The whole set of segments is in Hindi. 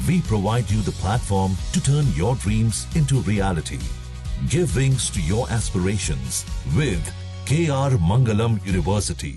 We provide you the platform to turn your dreams into reality. Give wings to your aspirations with KR Mangalam University.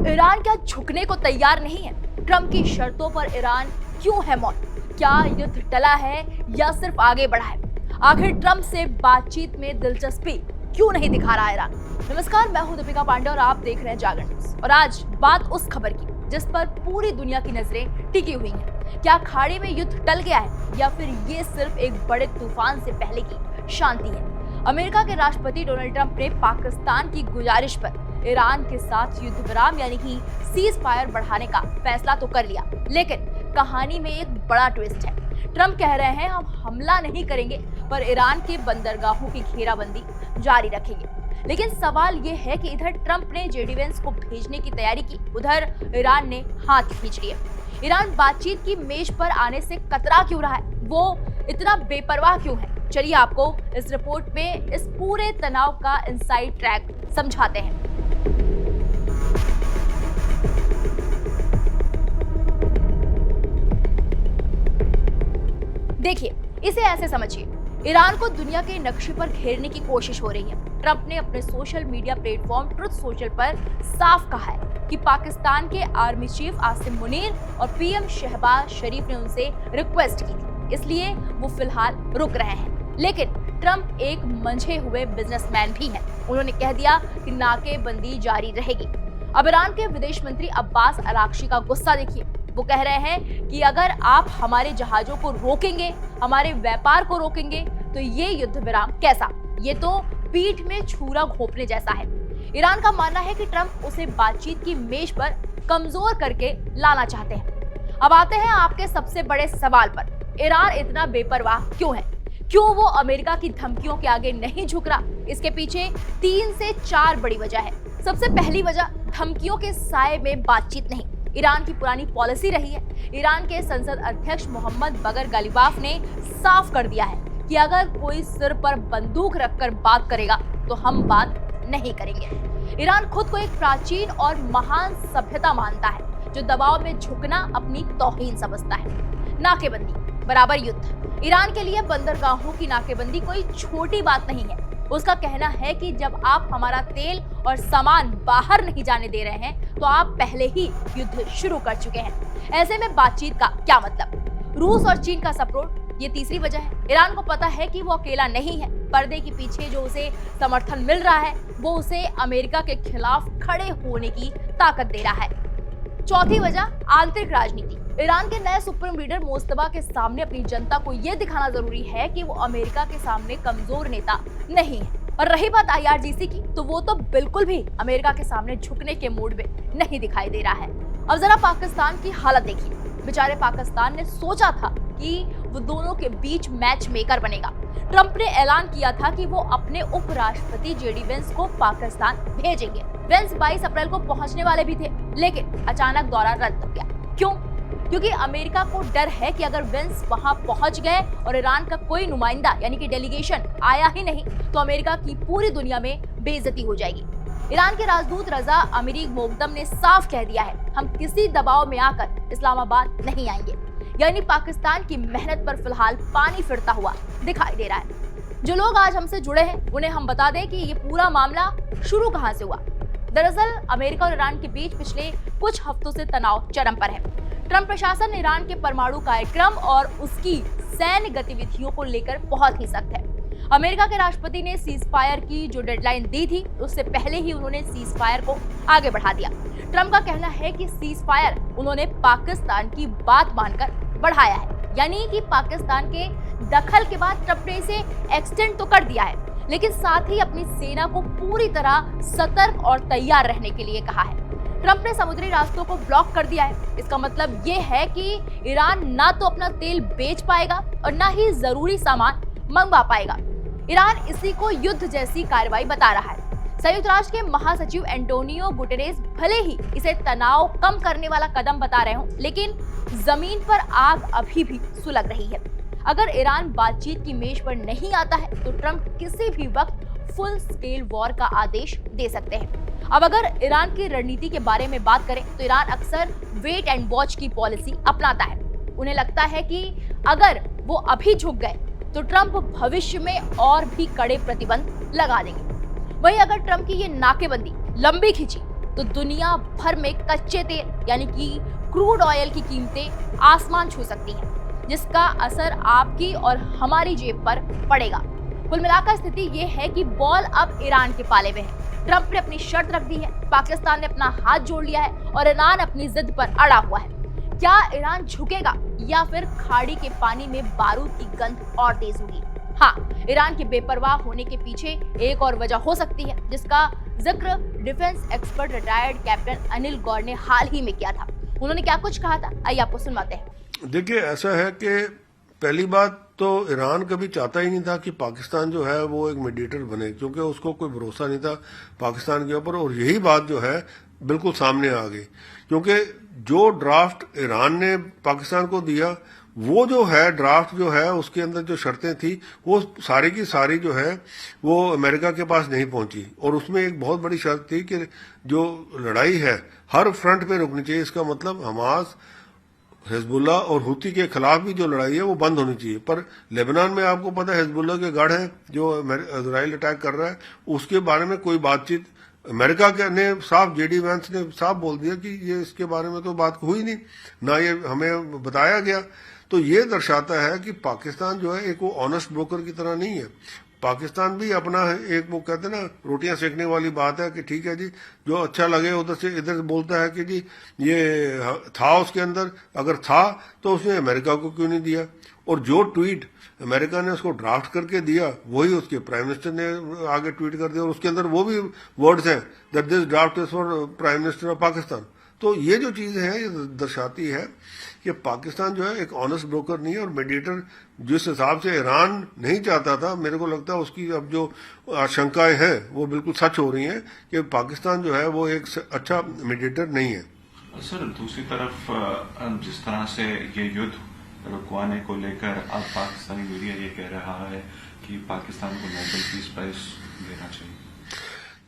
Iran क्या झुकने को तैयार नहीं है? ट्रंप की शर्तों पर ईरान क्यों है मौन? क्या युद्ध टला है या सिर्फ आगे बढ़ा है? आखिर ट्रंप से बातचीत में दिलचस्पी क्यों नहीं दिखा रहा ईरान? नमस्कार, मैं हूं दीपिका पांडे और आप देख रहे हैं जागरण न्यूज़। और आज बात उस खबर की जिस पर पूरी दुनिया की नजरें टिकी हुई हैं। क्या खाड़ी में युद्ध टल गया है या फिर ये सिर्फ एक बड़े तूफान से पहले की शांति है? अमेरिका के राष्ट्रपति डोनाल्ड ट्रंप ने पाकिस्तान की गुजारिश पर ईरान के साथ युद्ध विराम यानी कि सीज फायर बढ़ाने का फैसला तो कर लिया, लेकिन कहानी में एक बड़ा ट्विस्ट है। ट्रंप कह रहे हैं हम हमला नहीं करेंगे पर ईरान के बंदरगाहों की घेराबंदी जारी रखेंगे। लेकिन सवाल ये है कि इधर ट्रंप ने जेडी वेंस को भेजने की तैयारी की, उधर ईरान ने हाथ खींच लिए। ईरान बातचीत की मेज पर आने से कतरा क्यों रहा है? वो इतना बेपरवाह क्यों है? चलिए आपको इस रिपोर्ट में इस पूरे तनाव का इनसाइड ट्रैक समझाते हैं। देखिए, इसे ऐसे समझिए, ईरान को दुनिया के नक्शे पर घेरने की कोशिश हो रही है। ट्रंप ने अपने social media platform truth social पर साफ कहा है कि पाकिस्तान के आर्मी चीफ आसिम मुनीर और पीएम शहबाज शरीफ ने उनसे रिक्वेस्ट की थी, इसलिए वो फिलहाल रुक रहे हैं। लेकिन ट्रंप एक मंझे हुए बिजनेसमैन भी हैं। उन्होंने कह दिया कि नाकेबंदी जारी रहेगी। अब ईरान के विदेश मंत्री अब्बास अरागची का गुस्सा देखिए। वो कह रहे हैं कि अगर आप हमारे जहाजों को रोकेंगे, हमारे व्यापार को रोकेंगे, तो ये युद्ध विराम कैसा? ये तो पीठ में छुरा घोंपने जैसा है। ईरान का मानना है कि ट्रंप उसे बातचीत की मेज पर कमजोर करके लाना चाहते हैं। अब आते हैं आपके सबसे बड़े सवाल पर, ईरान इतना बेपरवाह क्यों है? क्यों वो अमेरिका की धमकियों के आगे नहीं झुक रहा? इसके पीछे 3 से 4 बड़ी वजह है। सबसे पहली वजह, धमकियों के साए में बातचीत नहीं। ईरान की पुरानी पॉलिसी रही है। ईरान के संसद अध्यक्ष मोहम्मद बगर गालिबाफ ने साफ कर दिया है कि अगर कोई सिर पर बंदूक रखकर बात करेगा तो हम बात नहीं करेंगे। ईरान खुद को एक प्राचीन और महान सभ्यता मानता है जो दबाव में झुकना अपनी तौहीन समझता है। नाकेबंदी बराबर युद्ध। ईरान के लिए बंदरगाहों की नाकेबंदी कोई छोटी बात नहीं है। उसका कहना है कि जब आप हमारा तेल और सामान बाहर नहीं जाने दे रहे हैं तो आप पहले ही युद्ध शुरू कर चुके हैं। ऐसे में बातचीत का क्या मतलब? रूस और चीन का सपोर्ट, ये तीसरी वजह है। ईरान को पता है कि वो अकेला नहीं है। पर्दे के पीछे जो उसे समर्थन मिल रहा है वो उसे अमेरिका के खिलाफ खड़े होने की ताकत दे रहा है। चौथी वजह, आंतरिक राजनीति। ईरान के नए सुप्रीम लीडर मुस्तफा के सामने अपनी जनता को यह दिखाना जरूरी है कि वो अमेरिका के सामने कमजोर नेता नहीं है। और रही बात IRGC की, तो वो तो बिल्कुल भी अमेरिका के सामने झुकने के मूड में नहीं दिखाई दे रहा है। अब जरा पाकिस्तान की हालत देखिए। बेचारे पाकिस्तान ने सोचा था कि वो दोनों के बीच मैच मेकर बनेगा। ट्रंप ने ऐलान किया था कि वो अपने उपराष्ट्रपति जेडी वेंस को पाकिस्तान भेजेंगे। वेंस 22 अप्रैल को पहुंचने वाले भी थे, लेकिन अचानक दौरा रद्द हो गया। क्यों? क्योंकि अमेरिका को डर है कि अगर वेंस वहां पहुंच गए और ईरान का कोई नुमाइंदा यानी कि डेलीगेशन आया ही नहीं तो अमेरिका की पूरी दुनिया में बेइज्जती हो जाएगी। ईरान के राजदूत रजा अमीरी मोगदम ने साफ कह दिया है, हम किसी दबाव में आकर इस्लामाबाद नहीं आएंगे। यानी पाकिस्तान की मेहनत पर फिलहाल पानी फिरता हुआ दिखाई दे रहा है। जो लोग आज हमसे जुड़े हैं उन्हें हम बता दें कि ये पूरा मामला शुरू कहां से हुआ। दरअसल अमेरिका और ईरान के बीच पिछले कुछ हफ्तों से तनाव चरम पर है। ट्रंप प्रशासन ईरान के परमाणु कार्यक्रम और उसकी सैन्य गतिविधियों को लेकर बहुत ही सख्त है। अमेरिका के राष्ट्रपति ने सीज फायर की जो डेडलाइन दी थी उससे पहले ही उन्होंने सीज फायर को आगे बढ़ा दिया। ट्रंप का कहना है कि सीज फायर उन्होंने पाकिस्तान की बात मानकर बढ़ाया है, यानी कि पाकिस्तान के दखल के बाद ट्रंप ने इसे एक्सटेंड तो कर दिया है, लेकिन साथ ही अपनी सेना को पूरी तरह सतर्क और तैयार रहने के लिए कहा है। ट्रंप ने समुद्री रास्तों को ब्लॉक कर दिया है। इसका मतलब ये है कि ईरान ना तो अपना तेल बेच पाएगा और ना ही जरूरी सामान मंगवा पाएगा। ईरान इसी को युद्ध जैसी कार्रवाई बता रहा है। संयुक्त राष्ट्र के महासचिव एंटोनियो गुटेरेस भले ही इसे तनाव कम करने वाला कदम बता रहे हों, लेकिन जमीन पर आग अभी भी सुलग रही है। अगर ईरान बातचीत की मेज पर नहीं आता है तो ट्रंप किसी भी वक्त फुल स्केल वॉर का आदेश दे सकते हैं। अब अगर ईरान की रणनीति के बारे में बात करें तो ईरान अक्सर वेट एंड वॉच की पॉलिसी अपनाता है। उन्हें लगता है कि अगर वो अभी झुक गए तो ट्रंप भविष्य में और भी कड़े प्रतिबंध लगा देंगे। वहीं अगर ट्रंप की ये नाकेबंदी लंबी खींची तो दुनिया भर में कच्चे तेल यानी कि क्रूड ऑयल की कीमतें आसमान छू सकती हैं, जिसका असर आपकी और हमारी जेब पर पड़ेगा। कुल मिलाकर स्थिति ये है कि बॉल अब ईरान के पाले में है। ट्रंप ने अपनी शर्त रख दी है, पाकिस्तान ने अपना हाथ जोड़ लिया है और ईरान अपनी जिद पर अड़ा हुआ है। क्या ईरान झुकेगा या फिर खाड़ी के पानी में बारूद की गंध और तेज होगी? हाँ, ईरान के बेपरवाह होने के पीछे एक और वजह हो सकती है, जिसका जिक्र defence expert retired captain Anil Gaur ने हाल ही में किया था। उन्होंने क्या कुछ कहा था, आइए आपको सुनवाते हैं। देखिए, ऐसा है कि पहली बात तो ईरान कभी चाहता ही नहीं था कि पाकिस्तान जो है वो एक मीडिएटर बने, क्योंकि उसको कोई भरोसा नहीं था पाकिस्तान के ऊपर। और यही बात जो है बिल्कुल सामने आ गई, क्योंकि जो ड्राफ्ट ईरान ने पाकिस्तान को दिया, वो जो है ड्राफ्ट जो है उसके अंदर जो शर्तें थी वो सारी की सारी जो है वो अमेरिका के पास नहीं पहुंची। और उसमें एक बहुत बड़ी शर्त थी कि जो लड़ाई है हर फ्रंट पे रुकनी चाहिए। इसका मतलब हमास, हिजबुल्ला और हुती के खिलाफ भी जो लड़ाई है वो बंद होनी चाहिए। पर लेबनान में आपको पता है हिजबुल्ला के गढ़ है जो इजराइल अटैक कर रहा है, उसके बारे में कोई बातचीत अमेरिका के ने साफ, जेडी वैंस ने साफ बोल दिया कि ये इसके बारे में तो बात हुई नहीं, ना ये हमें बताया गया। तो ये दर्शाता है कि पाकिस्तान जो है एक वो ऑनेस्ट ब्रोकर की तरह नहीं है। पाकिस्तान भी अपना एक, वो कहते हैं ना, रोटियां सेकने वाली बात है कि ठीक है जी, जो अच्छा लगे उधर से इधर बोलता है कि जी ये था उसके अंदर, अगर था तो उसने अमेरिका को क्यों नहीं दिया। और जो ट्वीट अमेरिका ने उसको ड्राफ्ट करके दिया वही उसके प्राइम मिनिस्टर ने आगे ट्वीट कर दिया, और उसके अंदर वो भी वर्ड्स हैं that this draft is for prime minister of Pakistan. तो ये जो चीज है ये दर्शाती है कि पाकिस्तान जो है एक ऑनेस्ट ब्रोकर नहीं है। और मीडिएटर जिस हिसाब से ईरान नहीं चाहता था, मेरे को लगता है उसकी अब जो आशंकाएं हैं वो बिल्कुल सच हो रही हैं कि पाकिस्तान जो है वो एक अच्छा मीडिएटर नहीं है। सर, दूसरी तरफ जिस तरह से ये युद्ध रुकवाने को लेकर अब पाकिस्तानी मीडिया ये कह रहा है कि पाकिस्तान को नोबेल पीस प्राइज देना चाहिए।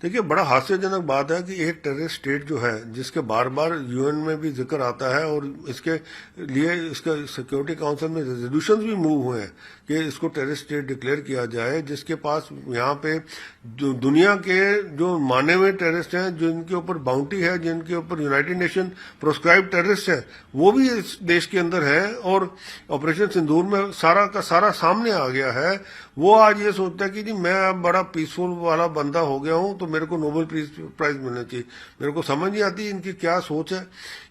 देखिए, बड़ा हास्यजनक बात है कि एक टेररिस्ट स्टेट जो है जिसके बार बार यूएन में भी जिक्र आता है और इसके लिए इसका सिक्योरिटी काउंसिल में रेजोल्यूशंस भी मूव हुए हैं कि इसको टेररिस्ट स्टेट डिक्लेयर किया जाए, जिसके पास यहाँ पे दुनिया के जो माने हुए टेररिस्ट हैं, जिनके ऊपर बाउंटी है, जिनके ऊपर यूनाइटेड नेशन प्रोस्क्राइब टेररिस्ट हैं, वो भी इस देश के अंदर है। और ऑपरेशन सिंदूर में सारा का सारा सामने आ गया है। वो आज ये सोचता है कि जी मैं अब बड़ा पीसफुल वाला बंदा हो गया हूं तो मेरे को नोबेल प्राइज मिलना चाहिए। मेरे को समझ नहीं आती इनकी क्या सोच है,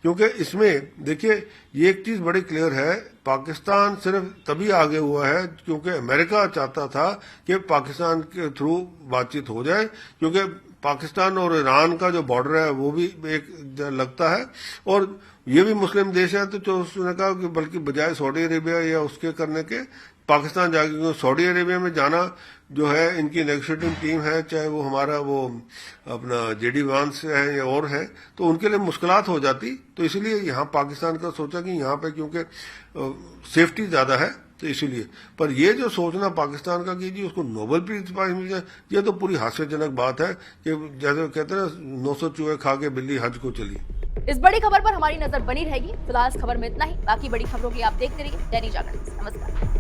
क्योंकि इसमें देखिए ये एक चीज बड़ी क्लियर है, पाकिस्तान सिर्फ तभी आगे हुआ है क्योंकि अमेरिका चाहता था कि पाकिस्तान के थ्रू बातचीत हो जाए, क्योंकि पाकिस्तान और ईरान का जो बॉर्डर है वो भी एक लगता है और ये भी मुस्लिम देश है। तो उसने कहा कि बल्कि बजाय सऊदी अरेबिया या उसके करने के पाकिस्तान जाके, क्योंकि सऊदी अरेबिया में जाना जो है इनकी नेगोशिएटिंग टीम है, चाहे वो हमारा वो अपना जेडी वांस है या और है, तो उनके लिए मुश्किलात हो जाती। तो इसलिए यहाँ पाकिस्तान का सोचा कि यहाँ पे क्योंकि सेफ्टी ज्यादा है तो इसीलिए। पर ये जो सोचना पाकिस्तान का कि जी उसको नोबेल प्राइज मिल जाए, ये तो पूरी हास्यजनक बात है कि जैसे कहते हैं ना 900 चूहे खा के बिल्ली हज को चली। इस बड़ी खबर पर हमारी नजर बनी रहेगी। फिलहाल इस खबर में इतना ही, बाकी बड़ी खबरों की आप देखते रहिए दैनिक जागरण। नमस्कार।